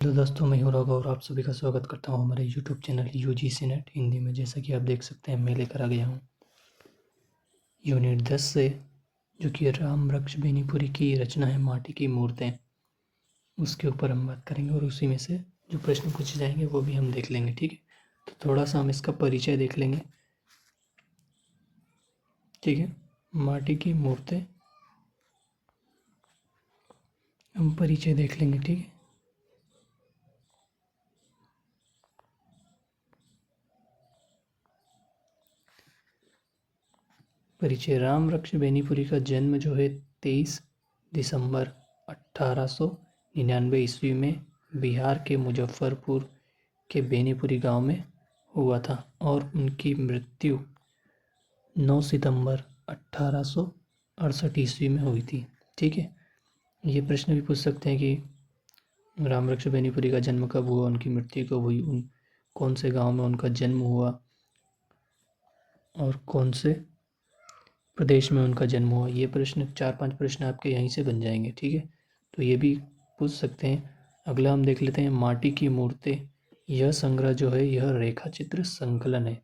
Hello दोस्तों, मैं हूं रघु और आप सभी का स्वागत करता हूं हमारे YouTube channel UGC net Hindi में। जैसा कि आप देख सकते हैं, मैं लेकर आ गया हूं यूनिट 10 से, जो कि राम वृक्ष बेनीपुरी की रचना है माटी की मूर्तें। उसके ऊपर हम बात करेंगे और उसी में से जो प्रश्न पूछे जाएंगे वो भी हम देख लेंगे। ठीक है, तो थोड़ा सा हम इसका परिचय देख लेंगे। ठीक है, माटी की मूर्तें हम परिचय देख लेंगे। ठीक है, परिचय। राम वृक्ष बेनीपुरी का जन्म जो है 23 दिसंबर 1899 ईस्वी में बिहार के मुजफ्फरपुर के बेनीपुरी गांव में हुआ था और उनकी मृत्यु 9 सितंबर 1868 ईस्वी में हुई थी। ठीक है, ये प्रश्न भी पूछ सकते हैं कि राम वृक्ष बेनीपुरी का जन्म कब हुआ, उनकी मृत्यु कब हुई, उन कौन से गांव में उनका जन्म हुआ और कौन से प्रदेश में उनका जन्म हुआ। ये प्रश्न 4-5 प्रश्न आपके यहीं से बन जाएंगे। ठीक है, तो ये भी पूछ सकते हैं। अगला हम देख लेते हैं माटी की मूर्तें। यह संग्रह जो है यह रेखा चित्र संकलन है,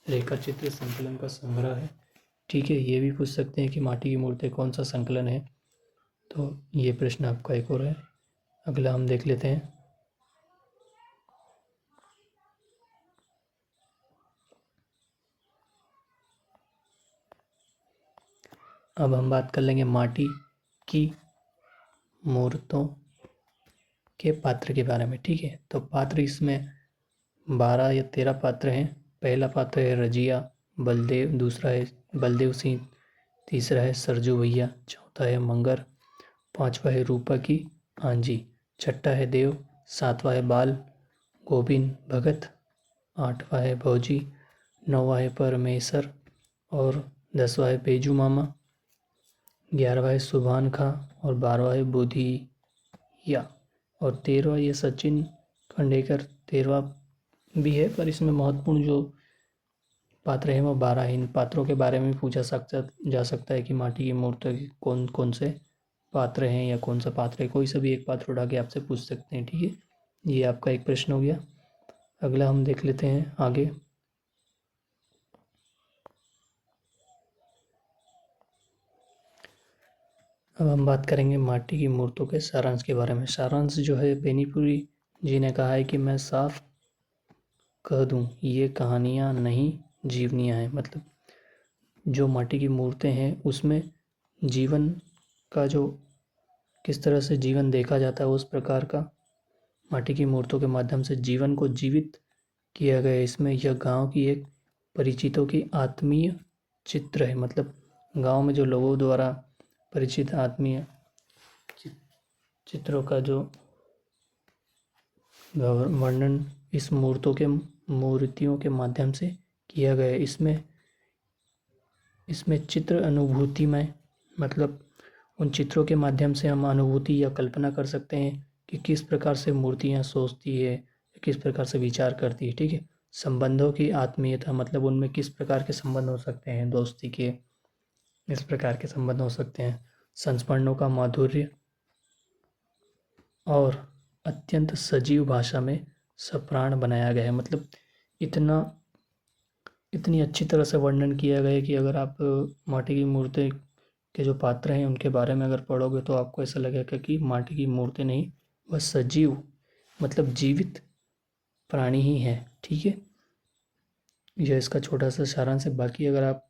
रेखा चित्र संकलन का संग्रह है। ठीक है, ये भी पूछ सकते हैं कि माटी की मूर्तें कौन सा संकलन है, तो ये प्रश्न आपका एक और है। अगला हम देख लेते हैं अब हम बात कर लेंगे माटी की मूर्तों के पात्र के बारे में। ठीक है, तो पात्र इसमें 12 या 13 पात्र हैं। पहला पात्र है रजिया बलदेव, दूसरा है बलदेव सिंह, तीसरा है सरजू भैया, चौथा है मंगर, पांचवा है रूपा की आंजी, छठा है देव, सातवां है बाल गोविंद भगत, आठवां है भौजी, नौवां है परमेसर और 10वां है पेजू मामा, 11वां है सुभान खां और 12वां है बुधिया और 13वां ये सचिन खंडेकर 13वां भी है, पर इसमें महत्वपूर्ण जो पात्र हैं वो 12 हैं। इन पात्रों के बारे में पूछा जा सकता है कि माटी की मूर्ति के कौन कौन से पात्र हैं या कौन सा पात्र है। कोई सा भी एक पात्र उठा के आपसे पूछ सकते हैं। ठीक है, ये आपका एक प्रश्न हो गया। अगला हम देख लेते हैं आगे। अब हम बात करेंगे माटी की मूर्तों के सारांश के बारे में। सारांश जो है बेनीपुरी जी ने कहा है कि मैं साफ कह दूं, ये कहानियाँ नहीं जीवनियाँ हैं। मतलब जो माटी की मूर्तें हैं उसमें जीवन का जो किस तरह से जीवन देखा जाता है उस प्रकार का माटी की मूर्तों के माध्यम से जीवन को जीवित किया गया है। इसमें यह गांव की एक परिचितों की आत्मीय चित्र है। मतलब गांव में जो लोगों द्वारा परिचित आत्मीय चित्रों का जो वर्णन इस मूर्तियों के माध्यम से किया गया है। इसमें चित्र अनुभूतिमय, मतलब उन चित्रों के माध्यम से हम अनुभूति या कल्पना कर सकते हैं कि किस प्रकार से मूर्तियाँ सोचती है, किस प्रकार से विचार करती है। ठीक है, संबंधों की आत्मीयता, मतलब उनमें किस प्रकार के संबंध हो सकते हैं, दोस्ती के इस प्रकार के संबंध हो सकते हैं। संस्मरणों का माधुर्य और अत्यंत सजीव भाषा में सप्राण बनाया गया है। मतलब इतनी अच्छी तरह से वर्णन किया गया है कि अगर आप माटी की मूर्ति के जो पात्र हैं उनके बारे में अगर पढ़ोगे तो आपको ऐसा लगेगा कि माटी की मूर्ति नहीं, वह सजीव मतलब जीवित प्राणी ही है। ठीक है, यह इसका छोटा सा सारांश है। बाकी अगर आप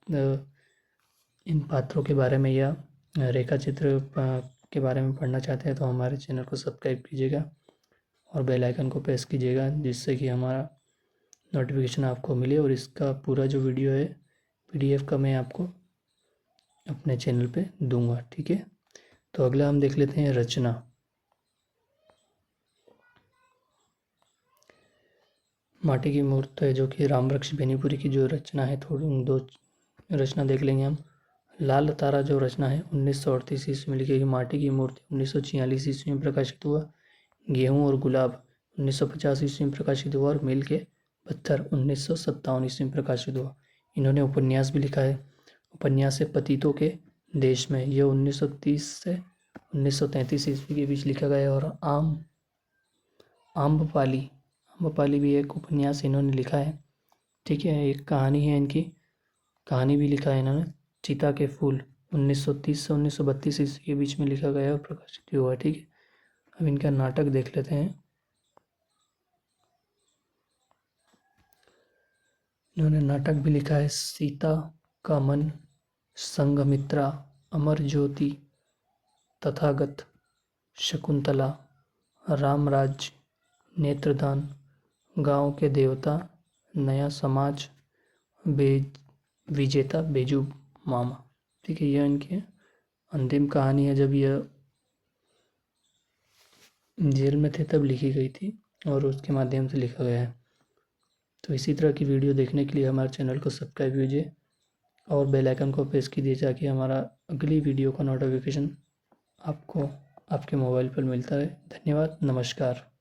इन पात्रों के बारे में या रेखा चित्र के बारे में पढ़ना चाहते हैं तो हमारे चैनल को सब्सक्राइब कीजिएगा और बेल आइकन को प्रेस कीजिएगा, जिससे कि हमारा नोटिफिकेशन आपको मिले और इसका पूरा जो वीडियो है PDF का मैं आपको अपने चैनल पे दूंगा। ठीक है, तो अगला हम देख लेते हैं रचना। माटी की मूर्त है जो कि राम वृक्ष बेनीपुरी की जो रचना है, थोड़ी दो रचना देख लेंगे हम। लाल तारा जो रचना है 1938 ईस्वी में लिखी गई। माटी की मूर्ति 1946 ईस्वी में प्रकाशित हुआ। गेहूँ और गुलाब 1950 ईस्वी में प्रकाशित हुआ और मिल के पत्थर 1957 ईस्वी में प्रकाशित हुआ। इन्होंने उपन्यास भी लिखा है। उपन्यास है पतितों के देश में, यह 1930 से 1933 ईस्वी के बीच लिखा गया और आम आम्रपाली, आम्रपाली भी एक उपन्यास इन्होंने लिखा है, ठीक है। एक कहानी है इनकी, कहानी भी लिखा है इन्होंने, चिता के फूल, 1930 से 1932 ईस्वी के बीच में लिखा गया और प्रकाशित भी हुआ है, ठीक है। अब इनका नाटक देख लेते हैं। इन्होंने नाटक भी लिखा है, सीता का मन, संघमित्रा, अमर ज्योति, तथागत, शकुंतला, रामराज, नेत्रदान, गांव के देवता, नया समाज, विजेता बेजू मामा, ठीक है। यह इनकी अंतिम कहानी है, जब यह जेल में थे तब लिखी गई थी और उसके माध्यम से लिखा गया है। तो इसी तरह की वीडियो देखने के लिए हमारे चैनल को सब्सक्राइब कीजिए और बेल आइकन को प्रेस कीजिए, ताकि हमारा अगली वीडियो का नोटिफिकेशन आपको आपके मोबाइल पर मिलता रहे। धन्यवाद, नमस्कार।